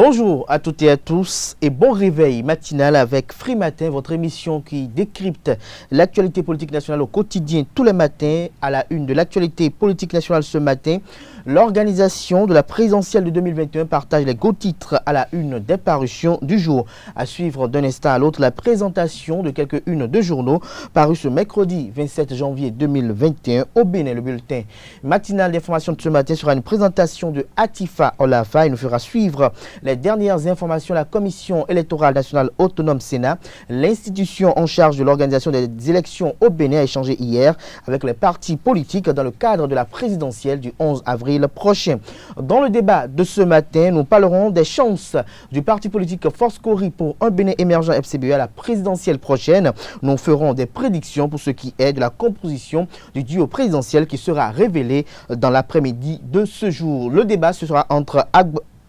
Bonjour à toutes et à tous et bon réveil matinal avec Free Matin, votre émission qui décrypte l'actualité politique nationale au quotidien tous les matins. À la une de l'actualité politique nationale ce matin, l'organisation de la présidentielle de 2021 partage les gros titres à la une des parutions du jour. À suivre d'un instant à l'autre la présentation de quelques unes de journaux parus ce mercredi 27 janvier 2021 au Bénin. Le bulletin matinal d'information de ce matin sera une présentation de Atifa Olafa. Il nous fera suivre les dernières informations. La Commission électorale nationale autonome Sénat, l'institution en charge de l'organisation des élections au Bénin, a échangé hier avec les partis politiques dans le cadre de la présidentielle du 11 avril prochain. Dans le débat de ce matin, nous parlerons des chances du parti politique Force Cori pour un Bénin émergent FCBE à la présidentielle prochaine. Nous ferons des prédictions pour ce qui est de la composition du duo présidentiel qui sera révélé dans l'après-midi de ce jour. Le débat ce sera entre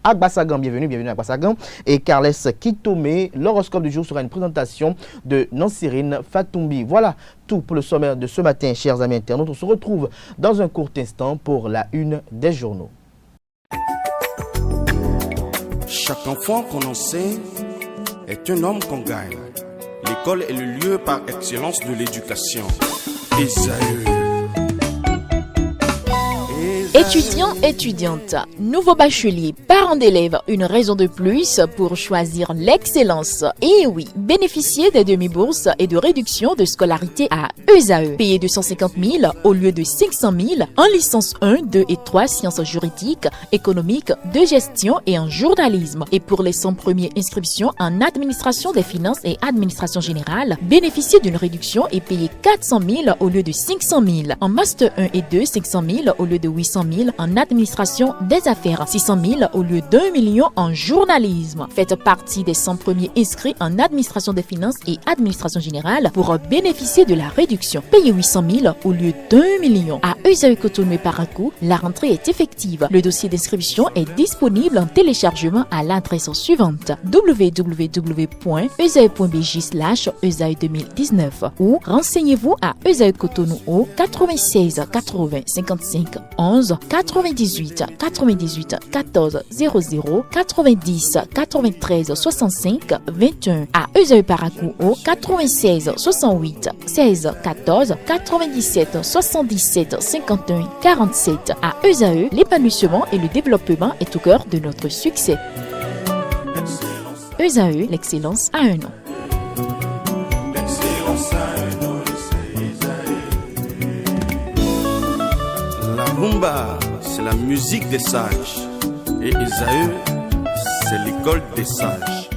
Agbasagan, bienvenue Agbasagan, et Carles Kitome. L'horoscope du jour sera une présentation de Nansirine Fatoumbi. Voilà tout pour le sommaire de ce matin, chers amis internautes. On se retrouve dans un court instant pour la une des journaux. Chaque enfant qu'on enseigne est un homme qu'on gagne. L'école est le lieu par excellence de l'éducation. Esaü. Étudiants, étudiantes, nouveaux bacheliers, parents d'élèves, une raison de plus pour choisir l'excellence. Et oui, bénéficier des demi-bourses et de réductions de scolarité à ESAE. Payer 250 000 au lieu de 500 000 en licence 1, 2 et 3 sciences juridiques, économiques, de gestion et en journalisme. Et pour les 100 premières inscriptions en administration des finances et administration générale, bénéficier d'une réduction et payer 400 000 au lieu de 500 000. En master 1 et 2, 500 000 au lieu de 800 000 en administration des affaires, 600 000 au lieu d'1 million en journalisme. Faites partie des 100 premiers inscrits en administration des finances et administration générale pour bénéficier de la réduction. Payez 800 000 au lieu d'1 million. À ESAE Cotonou et Parakou, la rentrée est effective. Le dossier d'inscription est disponible en téléchargement à l'adresse suivante www.esae.bj/ESAE 2019 ou renseignez-vous à ESAE Cotonou au 96 80 55 11 98 98 14 00 90 93 65 21 à ESAE Parakou au 96 68 16 14 97 77 51 47 à ESAE, l'épanouissement et le développement est au cœur de notre succès. ESAE, l'excellence a un nom. La rumba, c'est la musique des sages. Et Esaü, c'est l'école des sages.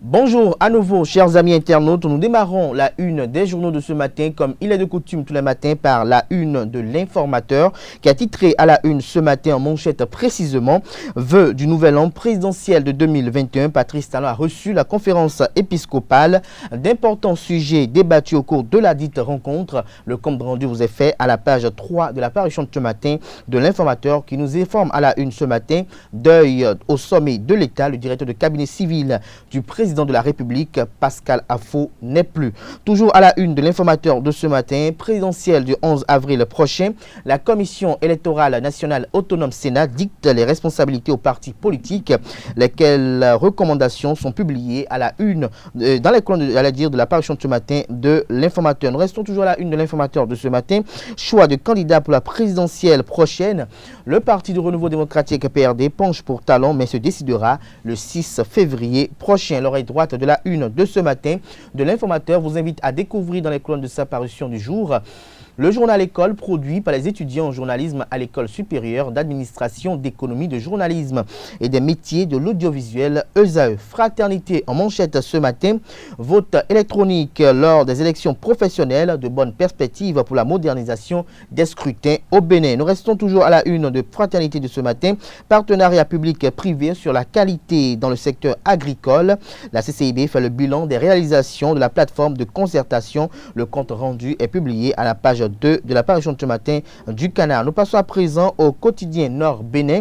Bonjour à nouveau, chers amis internautes. Nous démarrons la une des journaux de ce matin, comme il est de coutume tous les matins, par la une de l'Informateur, qui a titré à la une ce matin en manchette précisément « Vœux du nouvel an présidentiel de 2021 ». Patrice Talon a reçu la conférence épiscopale. D'importants sujets débattus au cours de la dite rencontre. Le compte rendu vous est fait à la page 3 de la parution de ce matin de l'Informateur, qui nous informe à la une ce matin « Deuil au sommet de l'État ». Le directeur de cabinet civil du président de la République, Pascal Affo, n'est plus. Toujours à la une de l'Informateur de ce matin, présidentielle du 11 avril prochain, la Commission électorale nationale autonome Sénat dicte les responsabilités aux partis politiques, lesquelles recommandations sont publiées à la une, dans les colonnes de la parution de ce matin de l'Informateur. Nous restons toujours à la une de l'Informateur de ce matin. Choix de candidats pour la présidentielle prochaine. Le Parti de Renouveau démocratique PRD penche pour Talon, mais se décidera le 6 février prochain. L'oreille droite de la une de ce matin de l'Informateur vous invite à découvrir dans les colonnes de sa parution du jour le journal École produit par les étudiants en journalisme à l'École supérieure d'administration d'économie de journalisme et des métiers de l'audiovisuel ESAE. Fraternité en manchette ce matin. Vote électronique lors des élections professionnelles, de bonnes perspectives pour la modernisation des scrutins au Bénin. Nous restons toujours à la une de Fraternité de ce matin. Partenariat public-privé sur la qualité dans le secteur agricole. La CCIB fait le bilan des réalisations de la plateforme de concertation. Le compte rendu est publié à la page 2 de la parution de ce matin du Canard. Nous passons à présent au quotidien Nord Bénin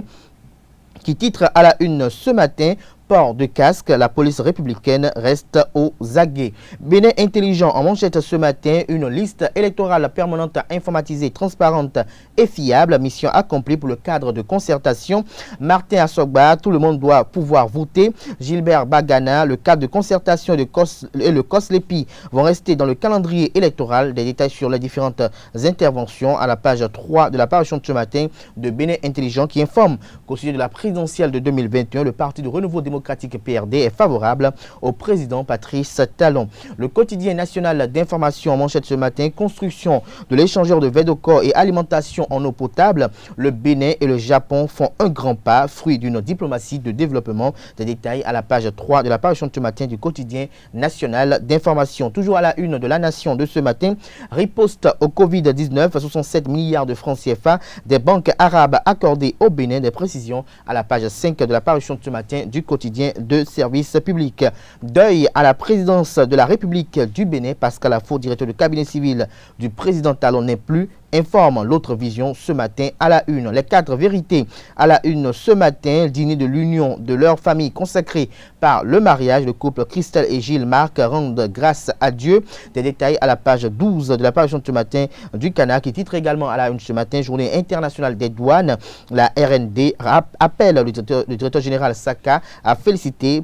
qui titre à la une ce matin port de casque, la police républicaine reste aux aguets. Bénin intelligent en manchette ce matin, une liste électorale permanente informatisée, transparente et fiable. Mission accomplie pour le cadre de concertation. Martin Assogba, tout le monde doit pouvoir voter. Gilbert Bagana, le cadre de concertation et le COSLEPI vont rester dans le calendrier électoral. Des détails sur les différentes interventions à la page 3 de la parution de ce matin de Bénin intelligent qui informe qu'au sujet de la présidentielle de 2021, le Parti de Renouveau démocratique PRD est favorable au président Patrice Talon. Le quotidien national d'information en manchette ce matin, construction de l'échangeur de Védocor et alimentation en eau potable. Le Bénin et le Japon font un grand pas, fruit d'une diplomatie de développement. Des détails à la page 3 de la parution de ce matin du quotidien national d'information. Toujours à la une de la nation de ce matin, riposte au Covid-19, 67 milliards de francs CFA des banques arabes accordées au Bénin. Des précisions à la page 5 de la parution de ce matin du quotidien de service public. Deuil à la présidence de la République du Bénin. Pascal Afo, directeur du cabinet civil du président Talon, n'est plus, informe l'autre vision ce matin à la une. Les 4 vérités à la une ce matin, dîner de l'union de leur famille consacré par le mariage. Le couple Christelle et Gilles Marc rendent grâce à Dieu. Des détails à la page 12 de la parution de ce matin du Canard qui titre également à la une ce matin, journée internationale des douanes. La RND appelle le directeur général Saka à féliciter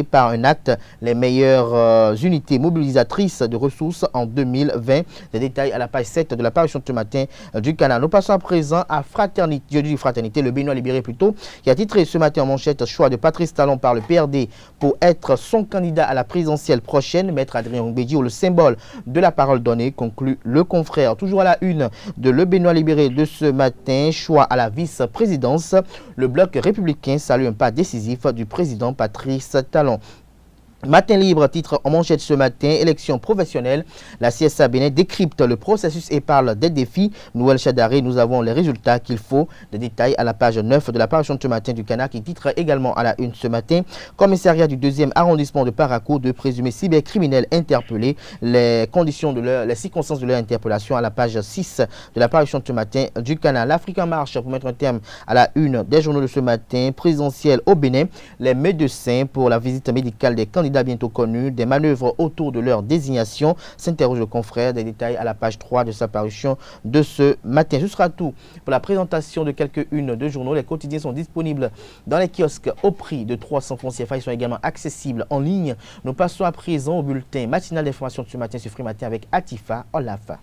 par un acte les meilleures unités mobilisatrices de ressources en 2020. Des détails à la page 7 de la parution de ce matin du Canal. Nous passons à présent à Fraternité, le Béninois libéré plutôt, qui a titré ce matin en manchette choix de Patrice Talon par le PRD pour être son candidat à la présidentielle prochaine. Maître Adrien Ongbédio, le symbole de la parole donnée, conclut le confrère. Toujours à la une de Le Béninois libéré de ce matin, choix à la vice-présidence. Le bloc républicain salue un pas décisif du président Patrice Talon. Matin libre, titre en manchette ce matin, élection professionnelle. La CSA Bénin décrypte le processus et parle des défis. Noël Chadaré, nous avons les résultats qu'il faut. Des détails à la page 9 de la parution de ce matin du Canard qui titre également à la une ce matin. Commissariat du 2e arrondissement de Parakou, de présumés cybercriminels interpellés. Les circonstances de leur interpellation à la page 6 de la parution de ce matin du Canard. L'Afrique en marche pour mettre un terme à la une des journaux de ce matin. Présidentielle au Bénin. Les médecins pour la visite médicale des candidats bientôt connus, des manœuvres autour de leur désignation, s'interroge le confrère. Des détails à la page 3 de sa parution de ce matin. Ce sera tout pour la présentation de quelques-unes de journaux. Les quotidiens sont disponibles dans les kiosques au prix de 300 francs CFA. Ils sont également accessibles en ligne. Nous passons à présent au bulletin matinal d'information de ce matin sur Free Matin avec Atifa Olafa.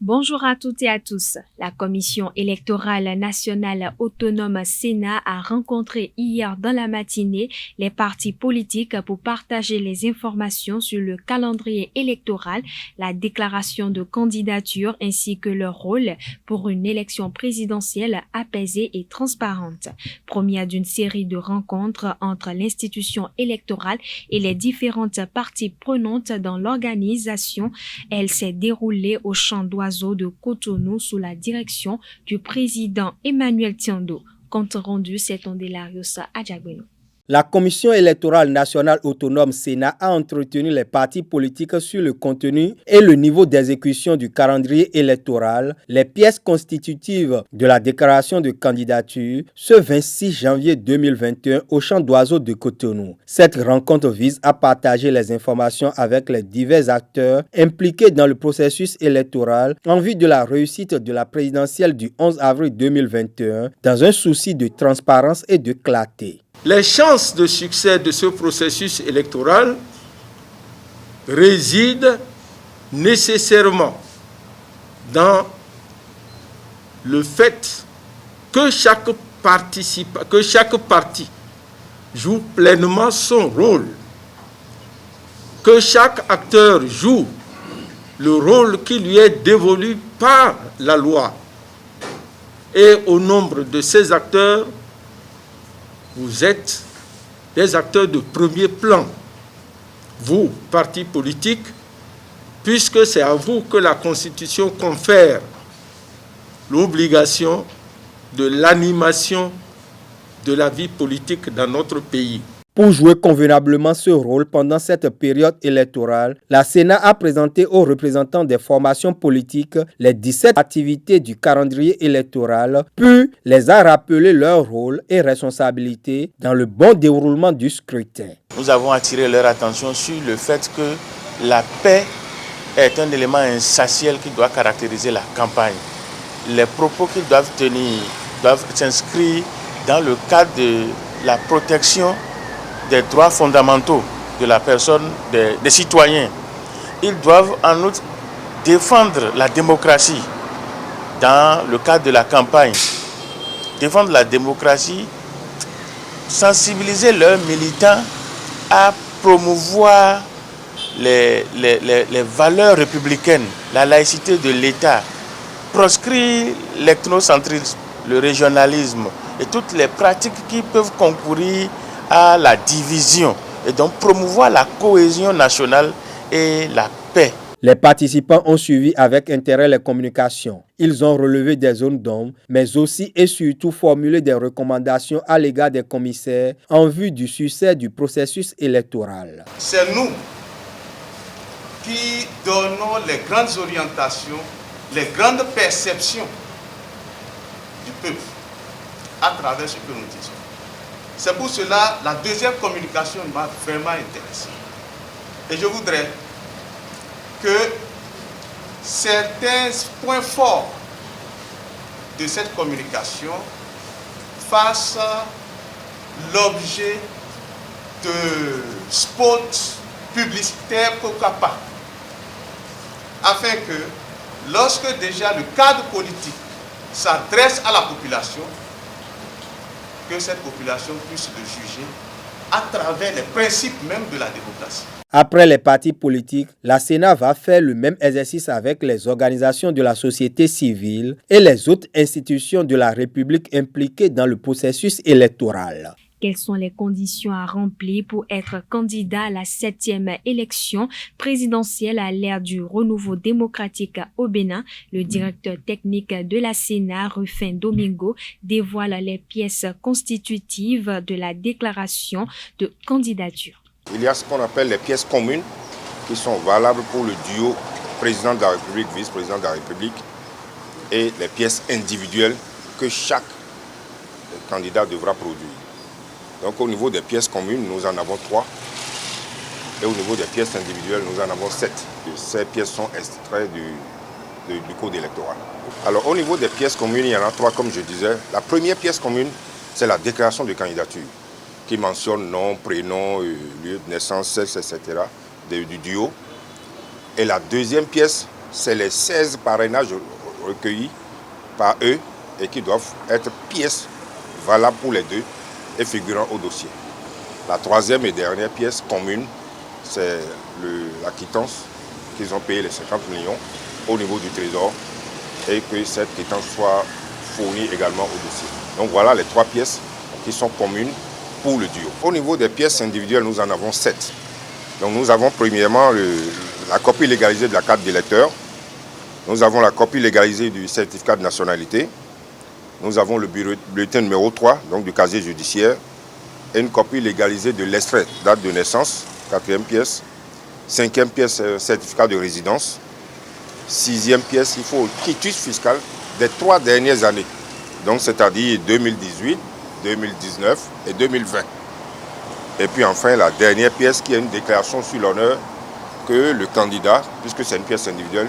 Bonjour à toutes et à tous. La Commission électorale nationale autonome Sénat a rencontré hier dans la matinée les partis politiques pour partager les informations sur le calendrier électoral, la déclaration de candidature ainsi que leur rôle pour une élection présidentielle apaisée et transparente. Première d'une série de rencontres entre l'institution électorale et les différentes parties prenantes dans l'organisation, elle s'est déroulée au champ d'oiseaux de Cotonou sous la direction du président Emmanuel Tiando. Compte rendu, c'est Ondelarius Adjagbeno. La Commission électorale nationale autonome Sénat a entretenu les partis politiques sur le contenu et le niveau d'exécution du calendrier électoral, les pièces constitutives de la déclaration de candidature, ce 26 janvier 2021 au champ d'oiseaux de Cotonou. Cette rencontre vise à partager les informations avec les divers acteurs impliqués dans le processus électoral en vue de la réussite de la présidentielle du 11 avril 2021 dans un souci de transparence et de clarté. Les chances de succès de ce processus électoral résident nécessairement dans le fait que chaque parti joue pleinement son rôle, que chaque acteur joue le rôle qui lui est dévolu par la loi. Et au nombre de ces acteurs, vous êtes des acteurs de premier plan, vous, partis politiques, puisque c'est à vous que la Constitution confère l'obligation de l'animation de la vie politique dans notre pays. Pour jouer convenablement ce rôle pendant cette période électorale, la Sénat a présenté aux représentants des formations politiques les 17 activités du calendrier électoral, puis les a rappelé leur rôle et responsabilité dans le bon déroulement du scrutin. Nous avons attiré leur attention sur le fait que la paix est un élément essentiel qui doit caractériser la campagne. Les propos qu'ils doivent tenir doivent s'inscrire dans le cadre de la protection des droits fondamentaux de la personne, des citoyens. Ils doivent en outre défendre la démocratie dans le cadre de la campagne. Défendre la démocratie, sensibiliser leurs militants à promouvoir les valeurs républicaines, la laïcité de l'État, proscrire l'ethnocentrisme, le régionalisme et toutes les pratiques qui peuvent concourir à la division et donc promouvoir la cohésion nationale et la paix. Les participants ont suivi avec intérêt les communications. Ils ont relevé des zones d'ombre, mais aussi et surtout formulé des recommandations à l'égard des commissaires en vue du succès du processus électoral. C'est nous qui donnons les grandes orientations, les grandes perceptions du peuple à travers ce que nous disons. C'est pour cela la deuxième communication m'a vraiment intéressé. Et je voudrais que certains points forts de cette communication fassent l'objet de spots publicitaires, pourquoi pas, afin que lorsque déjà le cadre politique s'adresse à la population, que cette population puisse le juger à travers les principes même de la démocratie. Après les partis politiques, la Sénat va faire le même exercice avec les organisations de la société civile et les autres institutions de la République impliquées dans le processus électoral. Quelles sont les conditions à remplir pour être candidat à la 7e élection présidentielle à l'ère du renouveau démocratique au Bénin? Le directeur technique de la Sénat, Rufin Domingo, dévoile les pièces constitutives de la déclaration de candidature. Il y a ce qu'on appelle les pièces communes qui sont valables pour le duo président de la République, vice-président de la République, et les pièces individuelles que chaque candidat devra produire. Donc au niveau des pièces communes, nous en avons 3. Et au niveau des pièces individuelles, nous en avons 7. Ces pièces sont extraites du code électoral. Alors au niveau des pièces communes, il y en a 3 comme je disais. La première pièce commune, c'est la déclaration de candidature, qui mentionne nom, prénom, lieu de naissance, sexe, etc. du duo. Et la deuxième pièce, c'est les 16 parrainages recueillis par eux et qui doivent être pièces valables pour les deux et figurant au dossier. La troisième et dernière pièce commune, c'est la quittance qu'ils ont payé les 50 millions au niveau du Trésor et que cette quittance soit fournie également au dossier. Donc voilà les 3 pièces qui sont communes pour le duo. Au niveau des pièces individuelles, nous en avons 7. Donc nous avons premièrement la copie légalisée de la carte d'électeur. Nous avons la copie légalisée du certificat de nationalité. Nous avons le bulletin numéro 3, donc du casier judiciaire, et une copie légalisée de l'extrait, date de naissance, 4e pièce. 5e pièce, certificat de résidence. 6e pièce, il faut le quitus fiscal des 3 dernières années, donc c'est-à-dire 2018, 2019 et 2020. Et puis enfin, la dernière pièce qui est une déclaration sur l'honneur que le candidat, puisque c'est une pièce individuelle,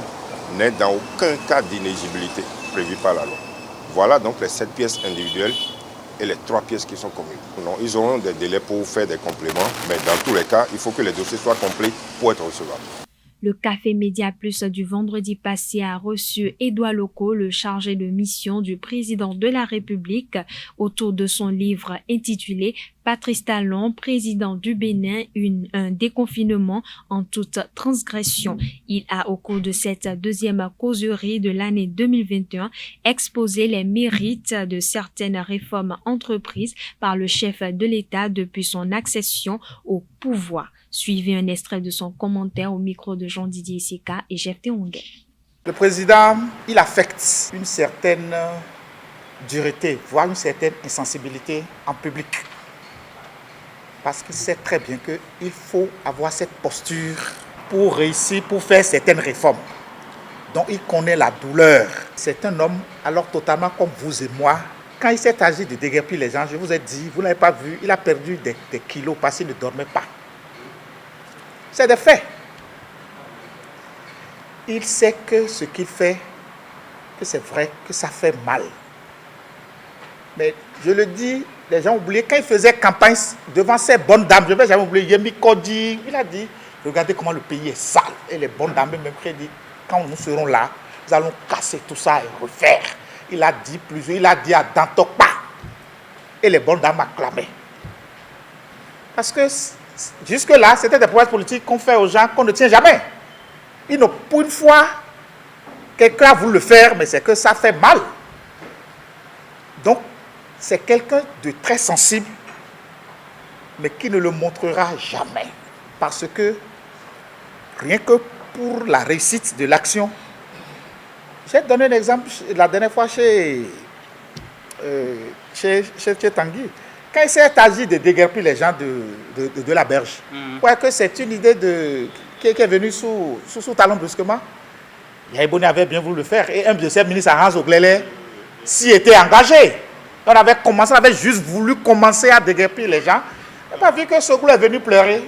n'est dans aucun cas d'inéligibilité prévu par la loi. Voilà donc les 7 pièces individuelles et les 3 pièces qui sont communes. Non, ils auront des délais pour faire des compléments, mais dans tous les cas, il faut que les dossiers soient complets pour être recevables. Le Café Média Plus du vendredi passé a reçu Édouard Loko, le chargé de mission du président de la République, autour de son livre intitulé « Patrice Talon, président du Bénin, un déconfinement en toute transgression ». Il a, au cours de cette deuxième causerie de l'année 2021, exposé les mérites de certaines réformes entreprises par le chef de l'État depuis son accession au pouvoir. Suivez un extrait de son commentaire au micro de Jean-Didier Seka et Jeff Teongue. Le président, il affecte une certaine dureté, voire une certaine insensibilité en public. parce qu'il sait très bien qu'il faut avoir cette posture pour réussir, pour faire certaines réformes. Donc il connaît la douleur. C'est un homme, alors totalement comme vous et moi. Quand il s'est agi de déguerpir les gens, je vous ai dit, vous n'avez pas vu, il a perdu des kilos parce qu'il ne dormait pas. C'est des faits. Il sait que ce qu'il fait, que c'est vrai, que ça fait mal. Mais je le dis, les gens oublient, quand il faisait campagne devant ces bonnes dames, je ne vais jamais oublier, Yemi Kodi, il a dit, regardez comment le pays est sale. Et les bonnes dames, même dit, quand nous serons là, nous allons casser tout ça et refaire. Il a dit plusieurs, il a dit à Dantokpa. Et les bonnes dames acclamaient. Parce que jusque-là, c'était des promesses politiques qu'on fait aux gens qu'on ne tient jamais. Pour une fois, quelqu'un a voulu le faire, mais c'est que ça fait mal. Donc, c'est quelqu'un de très sensible, mais qui ne le montrera jamais. Parce que, rien que pour la réussite de l'action, j'ai donné un exemple la dernière fois chez Tanguy. Quand il s'est agi de déguerpir les gens de la berge, ouais, que c'est une idée qui est venue sous talon brusquement. Yahya Boni avait bien voulu le faire et un de ses ministres, Hans Oglele, s'y était engagé. On avait juste voulu commencer à déguerpir les gens. On n'a pas vu que Soglo est venu pleurer.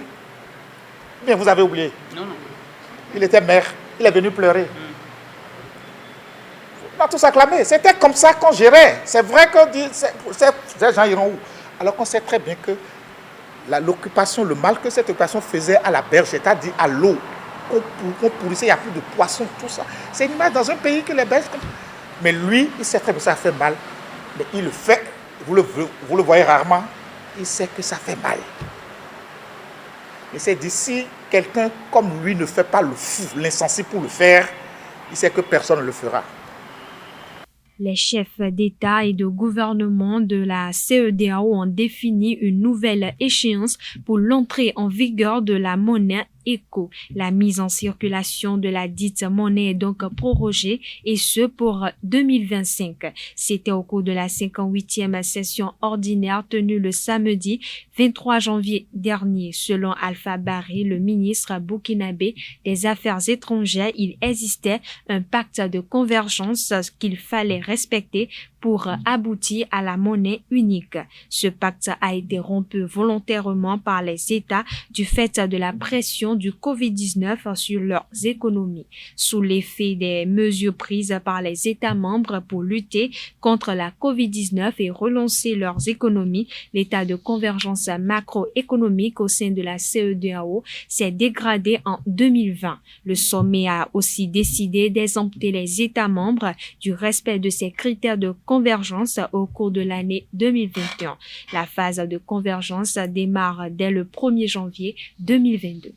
Bien, vous avez oublié. Non. Il était maire, il est venu pleurer. On a tous acclamé. C'était comme ça qu'on gérait. C'est vrai que ces gens iront où? Alors qu'on sait très bien que l'occupation, le mal que cette occupation faisait à la berge, c'est-à-dire à l'eau, qu'on pourrissait, il n'y a plus de poissons, tout ça. C'est une image dans un pays que les berges... Mais lui, il sait très bien que ça fait mal. Mais il le fait, vous le voyez rarement, il sait que ça fait mal. Mais c'est d'ici, quelqu'un comme lui ne fait pas le fou, l'insensible pour le faire, il sait que personne ne le fera. Les chefs d'État et de gouvernement de la CEDEAO ont défini une nouvelle échéance pour l'entrée en vigueur de la monnaie ECO. La mise en circulation de la dite monnaie est donc prorogée et ce pour 2025. C'était au cours de la 58e session ordinaire tenue le samedi 23 janvier dernier. Selon Alpha Barry, le ministre burkinabé des Affaires étrangères, il existait un pacte de convergence qu'il fallait respecter pour aboutir à la monnaie unique. Ce pacte a été rompu volontairement par les États du fait de la pression du Covid-19 sur leurs économies. Sous l'effet des mesures prises par les États membres pour lutter contre la Covid-19 et relancer leurs économies, l'état de convergence macroéconomique au sein de la CEDEAO s'est dégradé en 2020. Le sommet a aussi décidé d'exempter les États membres du respect de ces critères de convergence au cours de l'année 2021. La phase de convergence démarre dès le 1er janvier 2022.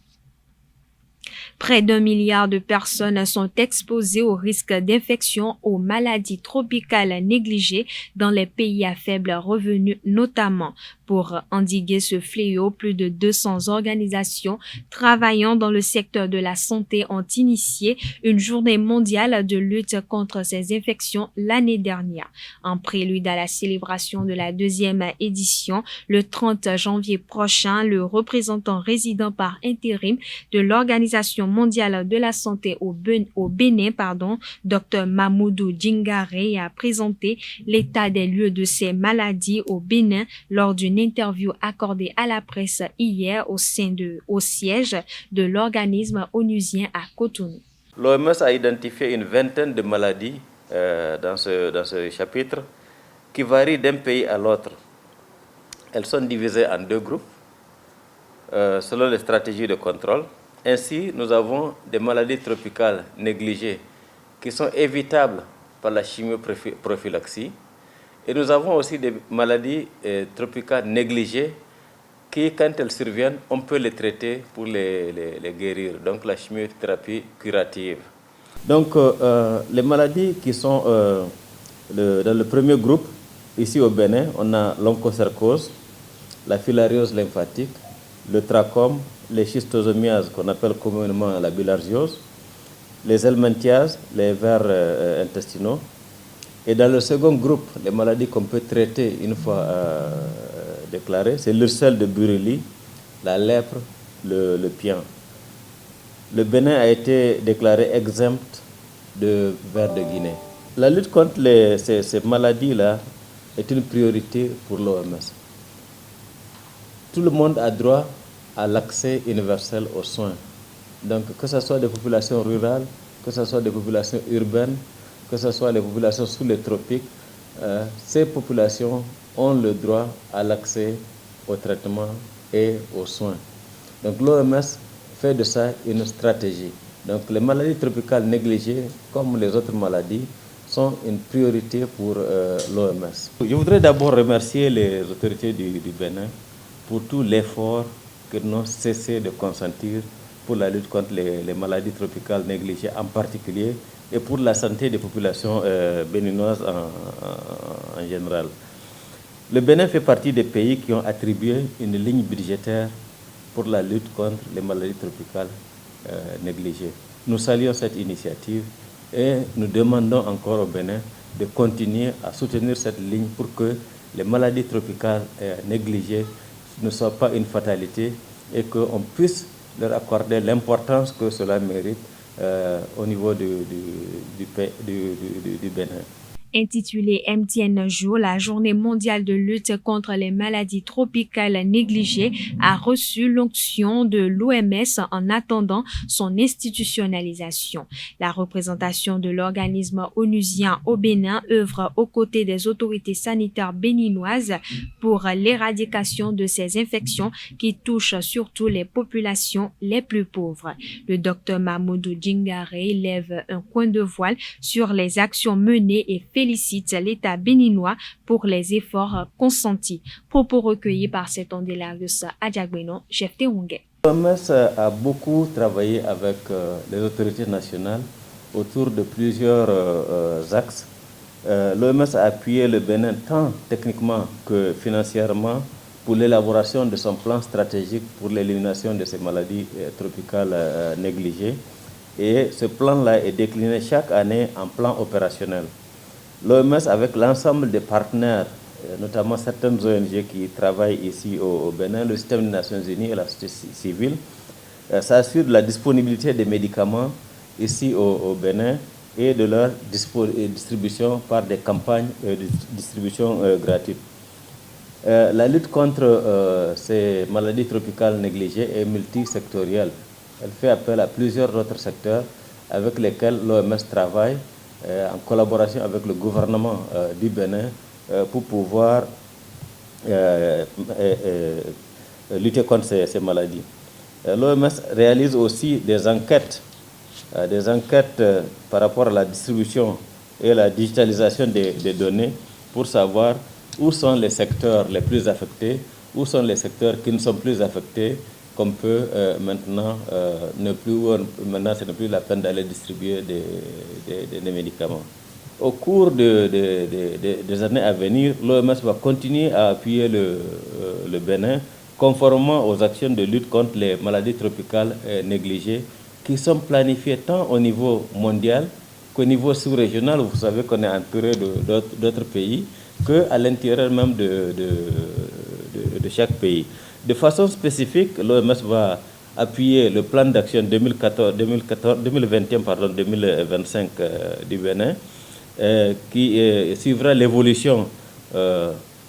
Près d'1 milliard de personnes sont exposées au risque d'infection aux maladies tropicales négligées dans les pays à faible revenu notamment. Pour endiguer ce fléau, plus de 200 organisations travaillant dans le secteur de la santé ont initié une journée mondiale de lutte contre ces infections l'année dernière. En prélude à la célébration de la 2e édition, le 30 janvier prochain, le représentant résident par intérim de l'Organisation mondiale de la santé au Bénin, Dr Mamoudou Djingare, a présenté l'état des lieux de ces maladies au Bénin lors d'une interview accordée à la presse hier au siège de l'organisme onusien à Cotonou. L'OMS a identifié une vingtaine de maladies dans ce chapitre qui varient d'un pays à l'autre. Elles sont divisées en 2 groupes selon les stratégies de contrôle. Ainsi, nous avons des maladies tropicales négligées qui sont évitables par la chimioprophylaxie. Et nous avons aussi des maladies tropicales négligées qui, quand elles surviennent, on peut les traiter pour les guérir. Donc la chimiothérapie curative. Donc les maladies qui sont dans le premier groupe, ici au Bénin, on a l'onchocercose, la filariose lymphatique, le trachome, les schistosomiases qu'on appelle communément la bilharziose, les helminthiases, les vers intestinaux. Et dans le second groupe, les maladies qu'on peut traiter une fois déclarées, c'est l'ulcère de Buruli, la lèpre, le pian. Le Bénin a été déclaré exempt de ver de Guinée. La lutte contre ces maladies-là est une priorité pour l'OMS. Tout le monde a droit à l'accès universel aux soins. Donc, que ce soit des populations rurales, que ce soit des populations urbaines, que ce soit les populations sous les tropiques, ces populations ont le droit à l'accès au traitement et aux soins. Donc, l'OMS fait de ça une stratégie. Donc, les maladies tropicales négligées, comme les autres maladies, sont une priorité pour l'OMS. Je voudrais d'abord remercier les autorités du Bénin pour tout l'effort que nous n'ont cessé de consentir pour la lutte contre les maladies tropicales négligées en particulier et pour la santé des populations béninoises en général. Le Bénin fait partie des pays qui ont attribué une ligne budgétaire pour la lutte contre les maladies tropicales négligées. Nous saluons cette initiative et nous demandons encore au Bénin de continuer à soutenir cette ligne pour que les maladies tropicales négligées ne soient pas une fatalité et qu'on puisse leur accorder l'importance que cela mérite au niveau du Bénin. Intitulée MTN Jour, la journée mondiale de lutte contre les maladies tropicales négligées a reçu l'onction de l'OMS en attendant son institutionnalisation. La représentation de l'organisme onusien au Bénin œuvre aux côtés des autorités sanitaires béninoises pour l'éradication de ces infections qui touchent surtout les populations les plus pauvres. Le docteur Mamoudou Djingare lève un coin de voile sur les actions menées et félicite l'État béninois pour les efforts consentis. Propos recueillis par cet Ondélarius Adjagbeno, chef Terungue. L'OMS a beaucoup travaillé avec les autorités nationales autour de plusieurs axes. L'OMS a appuyé le Bénin tant techniquement que financièrement pour l'élaboration de son plan stratégique pour l'élimination de ces maladies tropicales négligées. Et ce plan-là est décliné chaque année en plan opérationnel. L'OMS, avec l'ensemble des partenaires, notamment certaines ONG qui travaillent ici au Bénin, le système des Nations Unies et la société civile, s'assure de la disponibilité des médicaments ici au Bénin et de leur distribution par des campagnes de distribution gratuite. La lutte contre ces maladies tropicales négligées est multisectorielle. Elle fait appel à plusieurs autres secteurs avec lesquels l'OMS travaille en collaboration avec le gouvernement du Bénin pour pouvoir lutter contre ces maladies. L'OMS réalise aussi des enquêtes par rapport à la distribution et la digitalisation des données pour savoir où sont les secteurs les plus affectés, où sont les secteurs qui ne sont plus affectés, qu'on peut maintenant maintenant ce n'est plus la peine d'aller distribuer des médicaments. Au cours des années à venir, l'OMS va continuer à appuyer le Bénin conformément aux actions de lutte contre les maladies tropicales négligées qui sont planifiées tant au niveau mondial qu'au niveau sous-régional. Vous savez qu'on est entouré d'autres pays, qu'à l'intérieur même de chaque pays. De façon spécifique, l'OMS va appuyer le plan d'action 2021-2025 du Bénin qui suivra l'évolution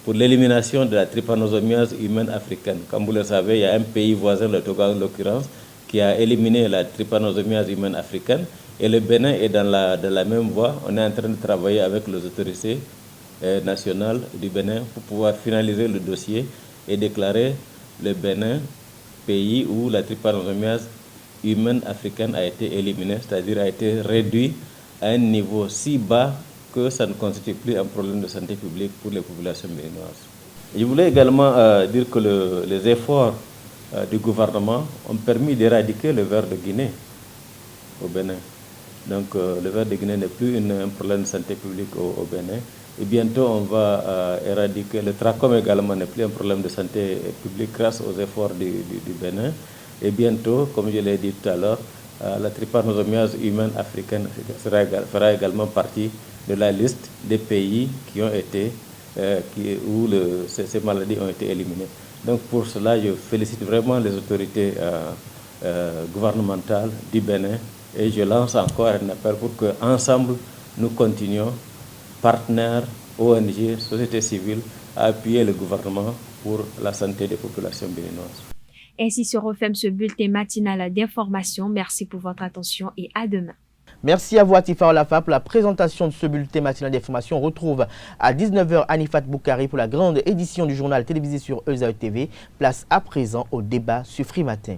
pour l'élimination de la trypanosomiase humaine africaine. Comme vous le savez, il y a un pays voisin, le Togo en l'occurrence, qui a éliminé la trypanosomiase humaine africaine et le Bénin est dans la même voie. On est en train de travailler avec les autorités nationales du Bénin pour pouvoir finaliser le dossier et déclarer le Bénin pays où la trypanosomiase humaine africaine a été éliminée, c'est-à-dire a été réduit à un niveau si bas que ça ne constitue plus un problème de santé publique pour les populations béninoises. Je voulais également dire que les efforts du gouvernement ont permis d'éradiquer le ver de Guinée au Bénin. Donc le ver de Guinée n'est plus un problème de santé publique au Bénin. Et bientôt, on va éradiquer le trachome également, n'est plus un problème de santé publique grâce aux efforts du Bénin. Et bientôt, comme je l'ai dit tout à l'heure, la trypanosomiase humaine africaine fera également partie de la liste des pays qui ont été, où ces maladies ont été éliminées. Donc pour cela, je félicite vraiment les autorités gouvernementales du Bénin et je lance encore un appel pour qu'ensemble, nous continuions, partenaires, ONG, société civile, à appuyer le gouvernement pour la santé des populations béninoises. Ainsi se referme ce bulletin matinal d'information. Merci pour votre attention et à demain. Merci à vous, Atifa Olafa, pour la présentation de ce bulletin matinal d'information. On retrouve à 19h Anifat Boukari pour la grande édition du journal télévisé sur Ezaï TV. Place à présent au débat sur Free Matin.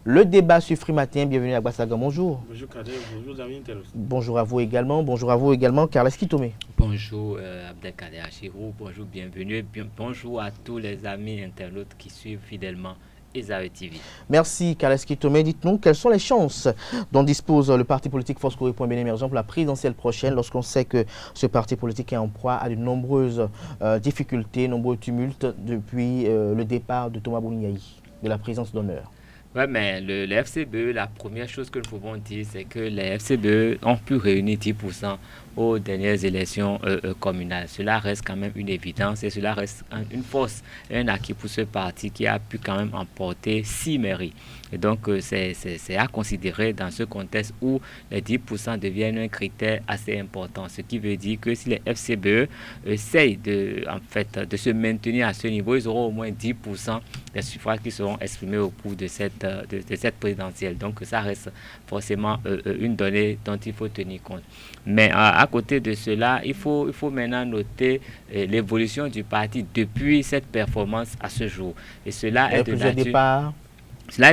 Le débat sur Free Matin, bienvenue à Gbassagan, bonjour. Bonjour Kader, bonjour amis internautes. Bonjour à vous également, Carles Kitomé. Bonjour Abdelkader Achirou, bonjour, bienvenue, bonjour à tous les amis internautes qui suivent fidèlement Ezaï TV. Merci Carles Kitomé, dites-nous quelles sont les chances dont dispose le parti politique Force Corée Point Émergent pour la présidentielle prochaine lorsqu'on sait que ce parti politique est en proie à de nombreuses difficultés, nombreux tumultes depuis le départ de Thomas Bouniaï de la présidence d'honneur. Oui, mais le FCBE, la première chose que nous pouvons dire, c'est que les FCBE ont pu réunir 10% aux dernières élections communales. Cela reste quand même une évidence et cela reste une force, un acquis pour ce parti qui a pu quand même emporter 6 mairies. Et donc, c'est à considérer dans ce contexte où les 10% deviennent un critère assez important. Ce qui veut dire que si les FCBE essayent de se maintenir à ce niveau, ils auront au moins 10% des suffrages qui seront exprimés au cours de cette présidentielle. Donc, ça reste forcément une donnée dont il faut tenir compte. Mais à côté de cela, il faut maintenant noter l'évolution du parti depuis cette performance à ce jour. Et cela est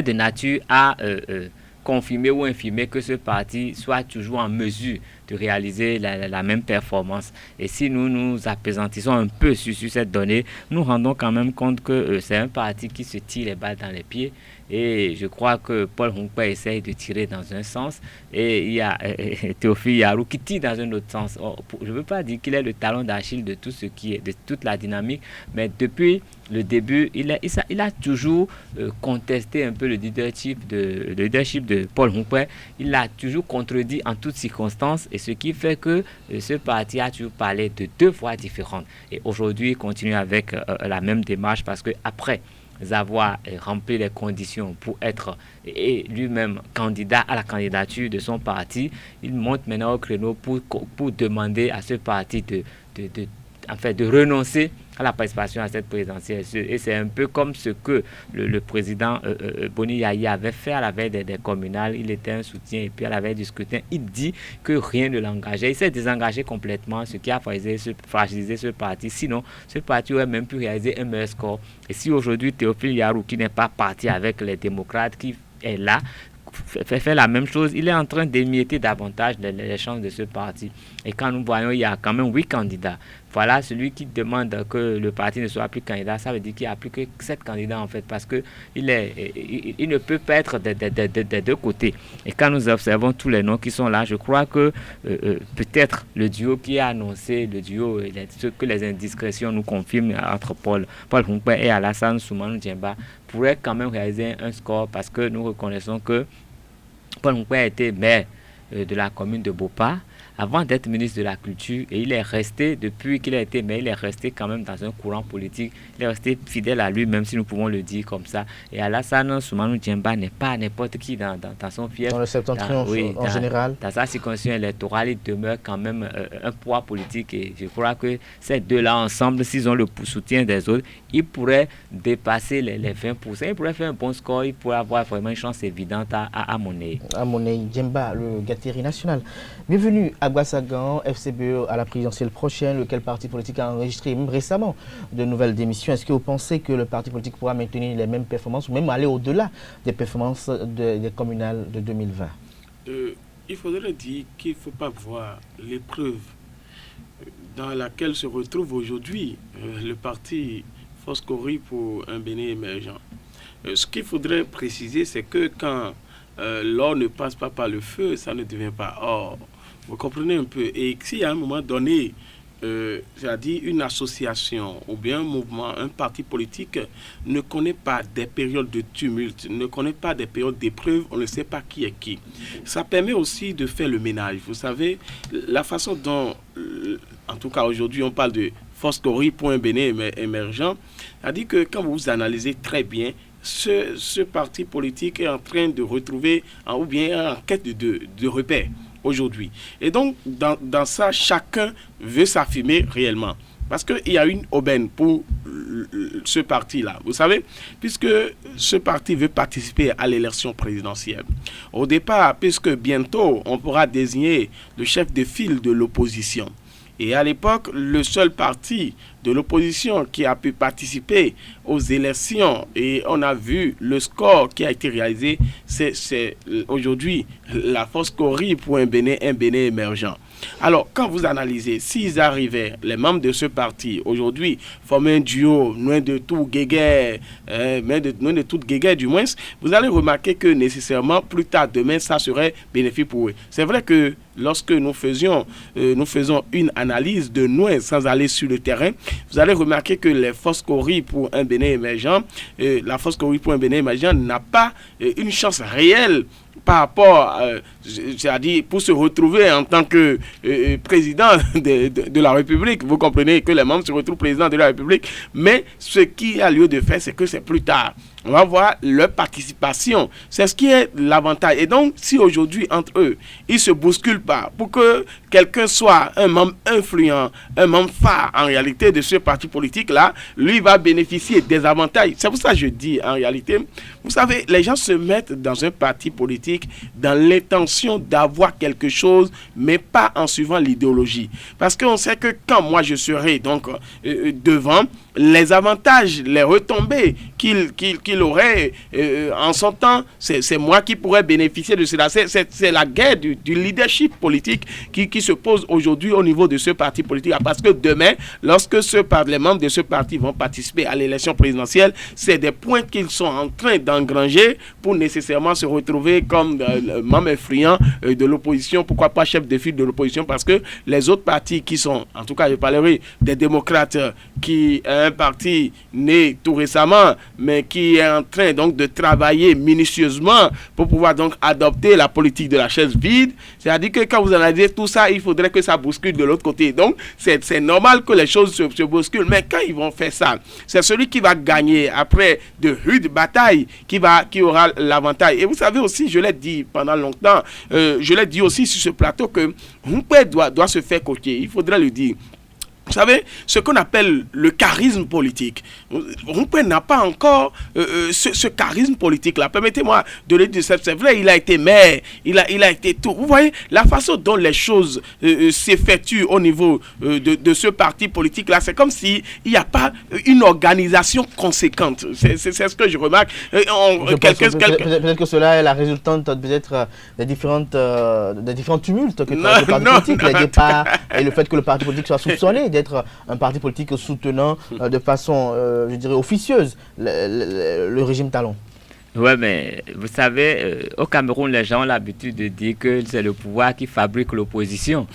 de nature à confirmer ou infirmer que ce parti soit toujours en mesure de réaliser la même performance. Et si nous nous apaisantissons un peu sur cette donnée, nous rendons quand même compte que c'est un parti qui se tire les balles dans les pieds. Et je crois que Paul Hongpa essaye de tirer dans un sens et il y a Théophile Yarou qui tire dans un autre sens. Je ne veux pas dire qu'il est le talon d'Achille de tout ce qui est, de toute la dynamique, mais depuis le début, il a toujours contesté un peu le leadership de Paul Hongpa. Il l'a toujours contredit en toutes circonstances et ce qui fait que ce parti a toujours parlé de 2 voix différentes. Et aujourd'hui, il continue avec la même démarche parce que après avoir rempli les conditions pour être lui-même candidat à la candidature de son parti, il monte maintenant au créneau pour demander à ce parti de renoncer à la participation à cette présidentielle. Et c'est un peu comme ce que le président Boni Yayi avait fait à la veille des communales. Il était un soutien et puis à la veille du scrutin, il dit que rien ne l'engageait. Il s'est désengagé complètement, ce qui a fragilisé ce parti. Sinon, ce parti aurait même pu réaliser un meilleur score. Et si aujourd'hui, Théophile Yarou, qui n'est pas parti avec les démocrates, qui est là, fait la même chose, il est en train d'émietter davantage les chances de ce parti. Et quand nous voyons, il y a quand même 8 candidats. Voilà, celui qui demande que le parti ne soit plus candidat, ça veut dire qu'il n'y a plus que 7 candidats en fait, parce qu'il ne peut pas être des 2 côtés. Et quand nous observons tous les noms qui sont là, je crois que peut-être le duo qui est annoncé, ce que les indiscrétions nous confirment entre Paul Hongpa et Alassane Soumanou Djemba, pourrait quand même réaliser un score parce que nous reconnaissons que Paul Hongpa a été maire de la commune de Bopa avant d'être ministre de la Culture et il est resté, depuis qu'il a été maire, il est resté quand même dans un courant politique, il est resté fidèle à lui, même si nous pouvons le dire comme ça. Et Alassane Soumanou Djemba n'est pas n'importe qui dans son fief. Dans le septentrion en général. Dans sa circonscription électorale, il demeure quand même un poids politique et je crois que ces deux-là ensemble, s'ils ont le soutien des autres, ils pourraient dépasser les 20%, ils pourraient faire un bon score, ils pourraient avoir vraiment une chance évidente à Monnaie. À Monnaie Djemba, le Gatiri national. Bienvenue à Gbassagan, FCBE à la présidentielle prochaine, lequel parti politique a enregistré même récemment de nouvelles démissions. Est-ce que vous pensez que le parti politique pourra maintenir les mêmes performances ou même aller au-delà des performances des communales de 2020? Il faudrait dire qu'il ne faut pas voir l'épreuve dans laquelle se retrouve aujourd'hui le parti Force Corée pour un Bénin émergent. Ce qu'il faudrait préciser, c'est que quand l'or ne passe pas par le feu, ça ne devient pas or. Vous comprenez un peu. Et si à un moment donné, c'est-à-dire une association ou bien un mouvement, un parti politique ne connaît pas des périodes de tumulte, ne connaît pas des périodes d'épreuve, on ne sait pas qui est qui. Ça permet aussi de faire le ménage. Vous savez, la façon dont, en tout cas aujourd'hui, on parle de Foscori pour un Bénin émergent, a dit que quand vous analysez très bien, ce parti politique est en train de retrouver, ou bien en quête de repères aujourd'hui. Et donc, dans ça, chacun veut s'affirmer réellement. Parce qu'il y a une aubaine pour ce parti-là, vous savez, puisque ce parti veut participer à l'élection présidentielle. Au départ, puisque bientôt, on pourra désigner le chef de file de l'opposition. Et à l'époque, le seul parti de l'opposition qui a pu participer aux élections, et on a vu le score qui a été réalisé, c'est aujourd'hui la Foscori pour un Bénin émergent. Alors, quand vous analysez, s'ils arrivaient, les membres de ce parti, aujourd'hui, former un duo, loin de tout guéguerre, loin de toute guéguerre du moins, vous allez remarquer que nécessairement, plus tard demain, ça serait bénéfique pour eux. C'est vrai que lorsque nous faisons une analyse de loin sans aller sur le terrain, vous allez remarquer que les Foscori pour un Bénin émergent, la Foscori pour un Bénin émergent n'a pas une chance réelle par rapport, c'est-à-dire pour se retrouver en tant que président de la République. Vous comprenez que les membres se retrouvent président de la République, mais ce qui a lieu de faire, c'est que c'est plus tard. On va voir leur participation. C'est ce qui est l'avantage. Et donc, si aujourd'hui, entre eux, ils ne se bousculent pas pour que quelqu'un soit un membre influent, un membre phare en réalité de ce parti politique-là, lui va bénéficier des avantages. C'est pour ça que je dis, en réalité, vous savez, les gens se mettent dans un parti politique dans l'intention d'avoir quelque chose, mais pas en suivant l'idéologie. Parce qu'on sait que quand moi je serai donc devant, les avantages, les retombées qu'il aurait en son temps, c'est moi qui pourrais bénéficier de cela. C'est la guerre du leadership politique qui se pose aujourd'hui au niveau de ce parti politique. Parce que demain, lorsque les membres de ce parti vont participer à l'élection présidentielle, c'est des points qu'ils sont en train d'engranger pour nécessairement se retrouver comme membre influent de l'opposition, pourquoi pas chef de file de l'opposition, parce que les autres partis qui sont, en tout cas je parlerai des démocrates, qui est un parti né tout récemment, mais qui est en train donc de travailler minutieusement pour pouvoir donc adopter la politique de la chaise vide. C'est-à-dire que quand vous analysez tout ça, il faudrait que ça bouscule de l'autre côté. Donc c'est normal que les choses se bousculent, mais quand ils vont faire ça, c'est celui qui va gagner après de rudes batailles qui aura l'avantage. Et vous savez aussi, je l'ai dit pendant longtemps, je l'ai dit aussi sur ce plateau, que Humpé doit se faire coacher. Il faudrait le dire. Vous savez, ce qu'on appelle le charisme politique, Humpé n'a pas encore ce charisme politique-là. Permettez-moi de le dire, c'est vrai, il a été maire, il a été tout. Vous voyez, la façon dont les choses s'effectuent au niveau de ce parti politique-là, c'est comme s'il n'y a pas une organisation conséquente. C'est ce que je remarque. Peut-être que cela est la résultante peut-être des différents tumultes que le parti politique, les départs et le fait que le parti politique soit soupçonné d'être un parti politique soutenant de façon, je dirais, officieuse le régime Talon. Oui, mais vous savez, au Cameroun, les gens ont l'habitude de dire que c'est le pouvoir qui fabrique l'opposition.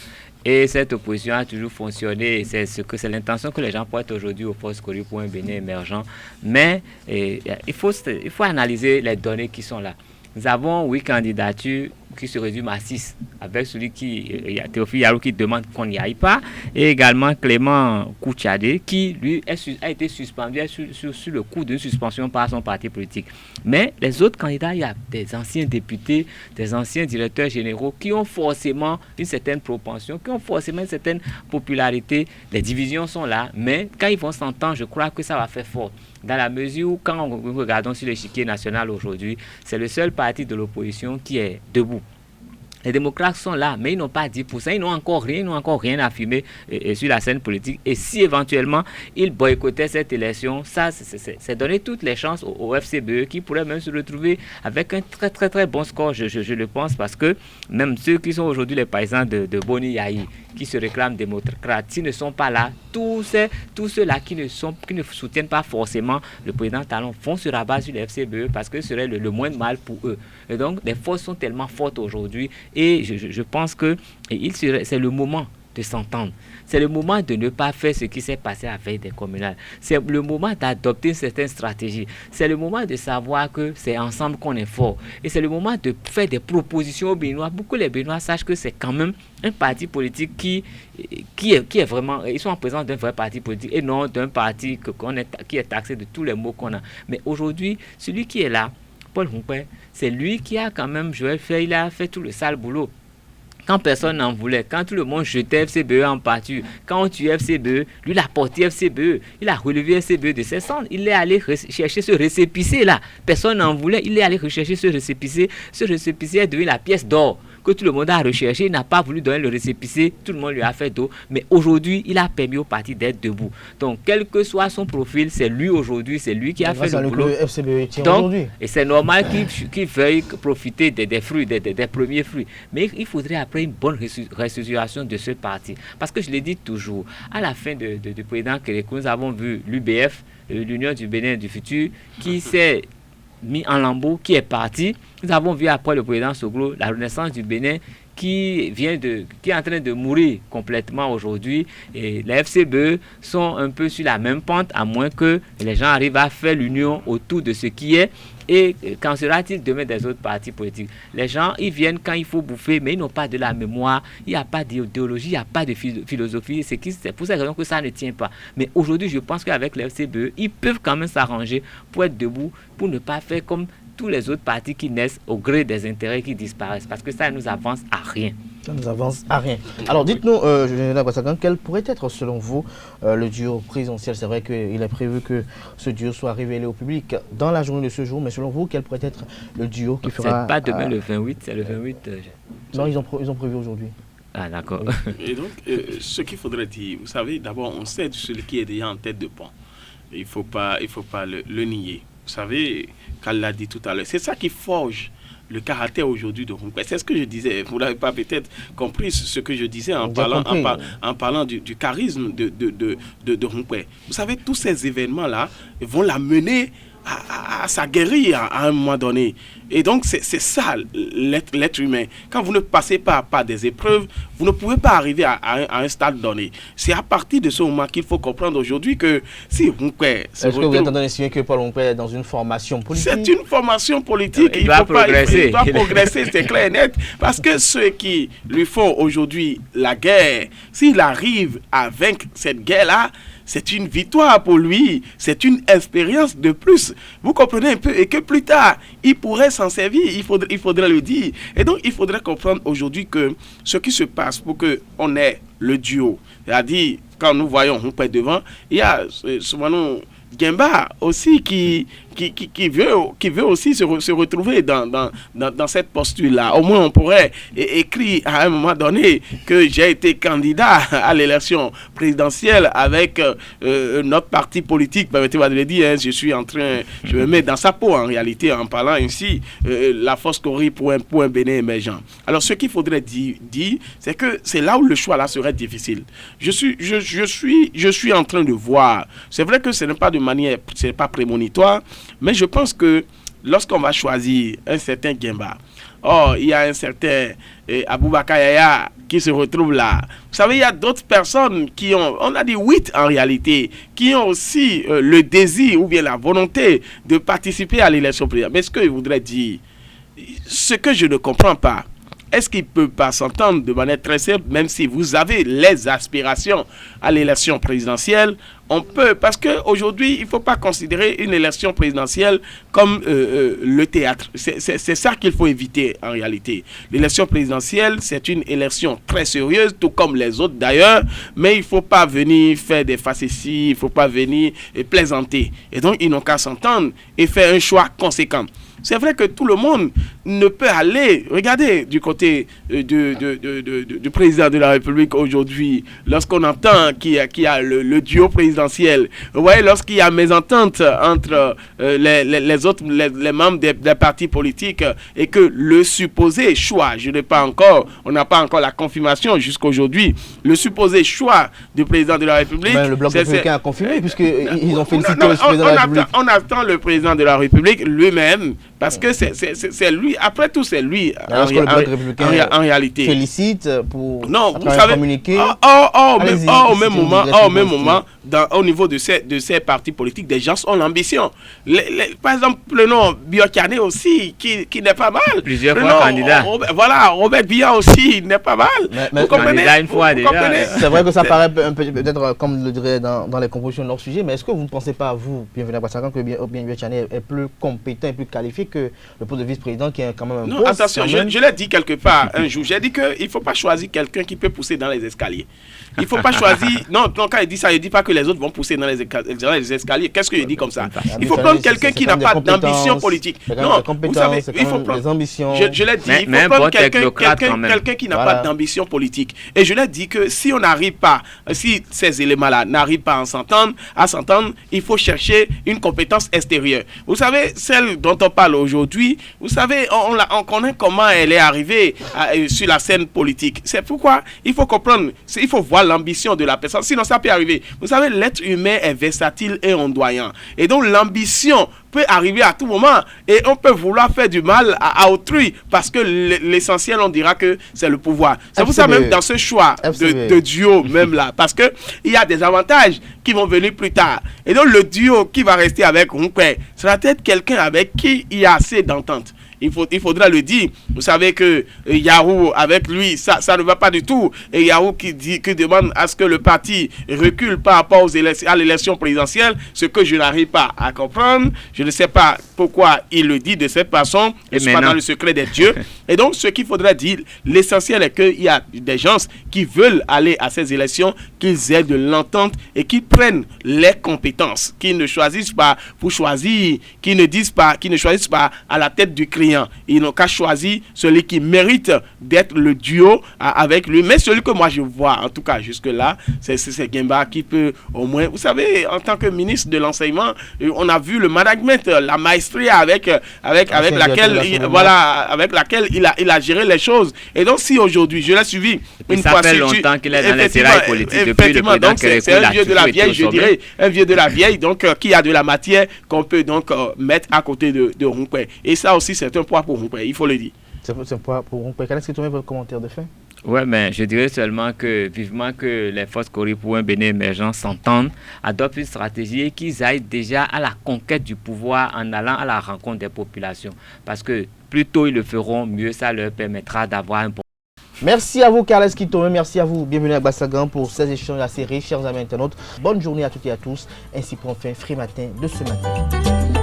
Et cette opposition a toujours fonctionné. C'est l'intention que les gens portent aujourd'hui au Foscori pour un Bénin émergent. Mais il faut analyser les données qui sont là. Nous avons 8 candidatures qui se résument à 6, avec celui il y a Théophile Yarou qui demande qu'on n'y aille pas, et également Clément Kouchadé qui, lui, a été suspendu sur le coup d'une suspension par son parti politique. Mais les autres candidats, il y a des anciens députés, des anciens directeurs généraux qui ont forcément une certaine propension, qui ont forcément une certaine popularité. Les divisions sont là, mais quand ils vont s'entendre, je crois que ça va faire fort. Dans la mesure où, quand nous regardons sur l'échiquier national aujourd'hui, c'est le seul parti de l'opposition qui est debout. Les démocrates sont là, mais ils n'ont pas 10%, ils n'ont encore rien affirmé sur la scène politique. Et si éventuellement ils boycottaient cette élection, ça c'est donner toutes les chances au FCBE qui pourrait même se retrouver avec un très très très bon score, je le pense, parce que même ceux qui sont aujourd'hui les paysans de Boni Yahi, qui se réclament démocrates, s'ils ne sont pas là, tous ceux-là qui ne soutiennent pas forcément le président Talon vont se rabattre sur le FCBE parce que ce serait le moins de mal pour eux. Et donc, les forces sont tellement fortes aujourd'hui et je pense que c'est le moment de s'entendre. C'est le moment de ne pas faire ce qui s'est passé avec des communales. C'est le moment d'adopter une certaine stratégie. C'est le moment de savoir que c'est ensemble qu'on est fort. Et c'est le moment de faire des propositions aux Béninois pour que les Béninois sachent que c'est quand même un parti politique qui est vraiment... Ils sont en présence d'un vrai parti politique et non d'un parti qui est taxé de tous les mots qu'on a. Mais aujourd'hui, celui qui est là, Paul Humpé, c'est lui qui a quand même, il a fait tout le sale boulot. Quand personne n'en voulait, quand tout le monde jetait FCBE en pâture, quand on tuait FCBE, lui il a porté FCBE, il a relevé FCBE de ses cendres, il est allé chercher ce récépissé là. Personne n'en voulait, il est allé rechercher ce récépissé. Ce récépissé est devenu la pièce d'or que tout le monde a recherché. Il n'a pas voulu donner le récépissé, tout le monde lui a fait dos. Mais aujourd'hui, il a permis au parti d'être debout. Donc, quel que soit son profil, c'est lui aujourd'hui, c'est lui qui a fait le boulot. Donc, et c'est normal qu'il veuille profiter des fruits, des premiers fruits. Mais il faudrait après une bonne restructuration de ce parti. Parce que je l'ai dit toujours, à la fin du président Kérékou, nous avons vu l'UBF, l'Union du Bénin du futur, qui s'est mis en lambeaux, qui est parti. Nous avons vu après le président Soglo la renaissance du Bénin qui est en train de mourir complètement aujourd'hui. Et les FCBE sont un peu sur la même pente, à moins que les gens arrivent à faire l'union autour de ce qui est. Et qu'en sera-t-il demain des autres partis politiques? Les gens, ils viennent quand il faut bouffer, mais ils n'ont pas de la mémoire, il n'y a pas d'idéologie, il n'y a pas de philosophie. C'est pour cette raison que ça ne tient pas. Mais aujourd'hui, je pense qu'avec les FCBE, ils peuvent quand même s'arranger pour être debout, pour ne pas faire comme tous les autres partis qui naissent au gré des intérêts qui disparaissent, parce que ça ne nous avance à rien. Ça nous avance à rien. Alors dites-nous, quel pourrait être selon vous le duo présidentiel? C'est vrai qu'il est prévu que ce duo soit révélé au public dans la journée de ce jour, mais selon vous, quel pourrait être le duo qui fera... C'est pas demain le 28, c'est le 28. Non, ils ont prévu aujourd'hui. Ah d'accord. Et donc, ce qu'il faudrait dire, vous savez, d'abord, on sait celui qui est déjà en tête de pont. Il faut pas le nier. Vous savez, Karl l'a dit tout à l'heure, c'est ça qui forge le caractère aujourd'hui de Humpé. C'est ce que je disais. Vous n'avez pas peut-être compris ce que je disais en parlant du charisme de Humpé. Vous savez, tous ces événements-là vont l'amener à s'aguerrir à un moment donné. Et donc, c'est ça, l'être humain. Quand vous ne passez pas par des épreuves, vous ne pouvez pas arriver à un stade donné. C'est à partir de ce moment qu'il faut comprendre aujourd'hui que si Humpé... Est-ce que vous êtes en train d'insinuer que Paul Humpé est dans une formation politique? C'est une formation politique. Il doit progresser. Il doit progresser, c'est clair et net. Parce que ceux qui lui font aujourd'hui la guerre, s'il arrive à vaincre cette guerre-là, c'est une victoire pour lui, c'est une expérience de plus. Vous comprenez un peu, et que plus tard, il pourrait s'en servir, il faudrait le dire. Et donc, il faudrait comprendre aujourd'hui que ce qui se passe pour qu'on ait le duo, c'est-à-dire, quand nous voyons Humpé devant, il y a souvent Guemba aussi qui veut aussi se retrouver dans cette posture-là. Au moins, on pourrait écrire à un moment donné que j'ai été candidat à l'élection présidentielle avec notre parti politique. Permettez-moi de le dire, je me mets dans sa peau en réalité en parlant ainsi, la force Cori pour un Bénin émergent. Alors, ce qu'il faudrait dire, c'est que c'est là où le choix là serait difficile. Je suis en train de voir. C'est vrai que ce n'est pas de manière, ce n'est pas prémonitoire, mais je pense que lorsqu'on va choisir un certain Guemba, il y a un certain Aboubakar Yaya qui se retrouve là. Vous savez, il y a d'autres personnes qui ont, on a dit 8 en réalité, qui ont aussi le désir ou bien la volonté de participer à l'élection présidentielle. Mais ce que je voudrais dire, ce que je ne comprends pas, est-ce qu'ils ne peuvent pas s'entendre de manière très simple, même si vous avez les aspirations à l'élection présidentielle? On peut, parce qu'aujourd'hui, il ne faut pas considérer une élection présidentielle comme le théâtre. C'est ça qu'il faut éviter en réalité. L'élection présidentielle, c'est une élection très sérieuse, tout comme les autres d'ailleurs, mais il ne faut pas venir faire des facéties, il ne faut pas venir plaisanter. Et donc, ils n'ont qu'à s'entendre et faire un choix conséquent. C'est vrai que tout le monde ne peut aller, regardez du côté du président de la République aujourd'hui, lorsqu'on entend qu'il y a le duo présidentiel, vous voyez, lorsqu'il y a mésentente entre les autres, les membres des partis politiques, et que le supposé choix, on n'a pas encore la confirmation jusqu'aujourd'hui, le supposé choix du président de la République... Ben, le bloc républicain a confirmé, puisqu'ils ont félicité le président de la République. On attend le président de la République lui-même, parce que c'est lui lui, après tout, c'est lui. En réalité. Félicite pour non, vous savez, communiquer. Au même moment, au niveau de ces partis politiques, des gens ont l'ambition. Par exemple, le nom Biokane aussi, qui n'est pas mal. Plusieurs fois candidat. Voilà, Robert Biya aussi n'est pas mal. Mais vous comprenez? Une fois déjà. C'est vrai que ça paraît peut-être, comme le dirait dans les compositions de leur sujet, mais est-ce que vous ne pensez pas, vous, bienvenue à Bassagan, que Biokane est plus compétent et plus qualifié que le poste de vice-président qui est quand même un poste? Non, attention, je l'ai dit quelque part un jour. J'ai dit qu'il ne faut pas choisir quelqu'un qui peut pousser dans les escaliers. Il ne faut pas choisir... Non, quand il dit ça, il ne dit pas que les autres vont pousser dans les escaliers. Qu'est-ce qu'il dit comme ça? Il faut prendre quelqu'un qui n'a pas d'ambition politique. Non, vous savez, il faut prendre... ambitions. Je l'ai dit, il faut prendre quelqu'un qui n'a pas d'ambition politique. Et je l'ai dit que si on n'arrive pas, si ces éléments-là n'arrivent pas à s'entendre, il faut chercher une compétence extérieure. Vous savez, celle dont on parle aujourd'hui, vous savez, on connaît comment elle est arrivée sur la scène politique. C'est pourquoi il faut comprendre, il faut voir l'ambition de la personne. Sinon, ça peut arriver. Vous savez, l'être humain est versatile et ondoyant. Et donc, l'ambition peut arriver à tout moment. Et on peut vouloir faire du mal à autrui parce que l'essentiel, on dira que c'est le pouvoir. C'est pour ça même dans ce choix de duo, même là, parce qu'il y a des avantages qui vont venir plus tard. Et donc, le duo qui va rester avec Rumpé sera peut-être quelqu'un avec qui il y a assez d'entente. Il faudra le dire. Vous savez que Yahoo, avec lui, ça ne va pas du tout. Et Yahoo qui demande à ce que le parti recule par rapport à l'élection présidentielle, ce que je n'arrive pas à comprendre. Je ne sais pas pourquoi il le dit de cette façon. Je ne suis pas dans le secret des dieux. Et donc, ce qu'il faudra dire, l'essentiel est qu'il y a des gens qui veulent aller à ces élections, qu'ils aient de l'entente et qu'ils prennent les compétences, qu'ils ne choisissent pas pour choisir, qu'ils ne choisissent pas à la tête du client. Ils n'ont qu'à choisir celui qui mérite d'être le duo avec lui. Mais celui que moi je vois, en tout cas jusque-là, c'est Gemba qui peut au moins... Vous savez, en tant que ministre de l'enseignement, on a vu le management, la maestria avec laquelle il a géré les choses. Et donc si aujourd'hui, je l'ai suivi une fois... Ça fait longtemps qu'il est dans les sérails politiques depuis le président. C'est un vieux de la vieille, je dirais. Un vieux de la vieille, donc qui a de la matière qu'on peut donc mettre à côté de Rumpé. Et ça aussi, c'est un poids pour Rumpé, il faut le dire. C'est un poids pour Rumpé. Quel est votre commentaire de fin? Ouais, mais je dirais seulement que vivement que les forces Kori pour un Bénin émergent s'entendent, adoptent une stratégie et qu'ils aillent déjà à la conquête du pouvoir en allant à la rencontre des populations. Parce que plus tôt ils le feront, mieux ça leur permettra d'avoir un bon... Merci à vous, Carles Kitome. Merci à vous. Bienvenue à Bassagan pour ces échanges assez riches, chers amis internautes. Bonne journée à toutes et à tous. Ainsi prend fin Free Matin de ce matin.